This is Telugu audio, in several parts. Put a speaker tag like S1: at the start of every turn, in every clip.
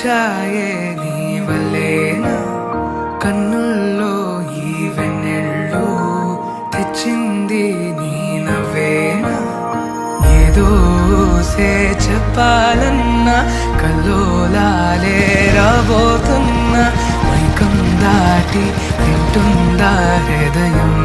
S1: వచ్చాయే నీ వల్లేనా, కన్నుల్లో ఈ వెన్నెళ్ళు తెచ్చింది నీ నవ్వేనా. ఏదో చెప్పాలన్నా కల్లోలాలే రాబోతున్నా, మైకం దాటి వింటుందా హృదయం.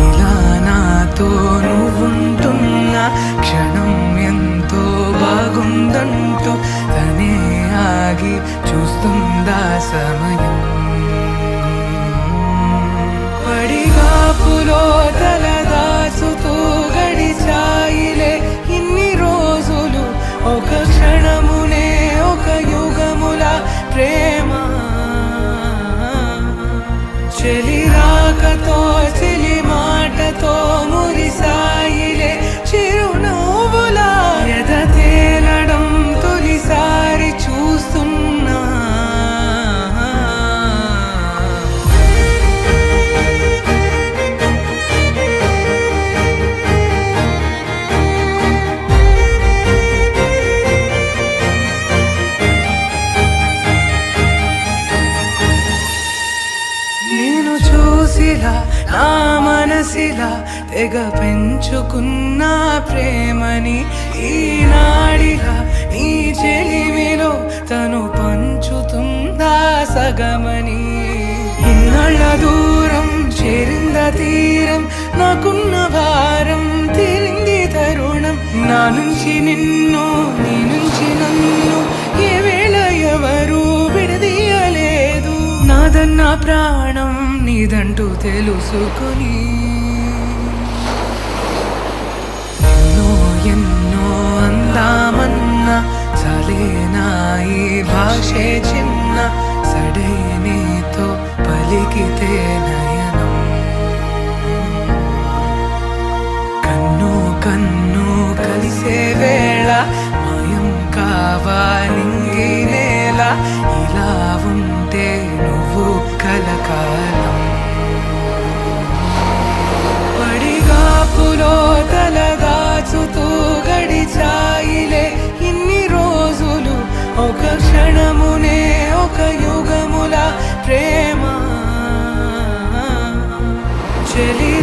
S1: ఇలా నాతో నువ్వుంటున్న క్షణం ఎంతో బాగుందంటూ తనే ఆగి చూస్తుందా సమయం. పడిగాపులో తలదాచుతూ గడిచాయిలే ఇన్ని రోజులు, ఒక క్షణమునే ఒక యుగముల ప్రేమ. చెలి రాకతో చెలి మాటతో మురిసాయిలే చిరునవ్వులా, ఎద తేలడం తొలిసారి చూస్తున్నా. నేను చూసిలా నా మనసిలా తెగ పెంచుకున్న ప్రేమని, ఈనాడిలా నీ చెలిమిలో తను పంచుతుందా సగమని. ఇన్నాళ్ళ దూరం చేరింద తీరం, నాకున్న భారం తీరింది తరుణం. నా నుంచి నిన్ను నీ నుంచి నన్ను ఏ వేళ ఎవరు విడదీయలేదు. నాదన్న ప్రాణం నీదంటూ తెలుసుకొని, ఎన్నో ఎన్నో అందామన్నా చాలేనా ఈ భాషే చిన్న. సడై నీతో పలికితే నయనం, కన్ను కన్ను కలిసే వేళ మాయం కావాలింగి నేల. ఇలా ఉంటే నువ్వు కలకాలం. పడిగాపులో తలదాచుతూ గడిచాయిలే ఇన్ని రోజులు, ఒక క్షణమునే ఒక యుగముల ప్రేమ. చెలి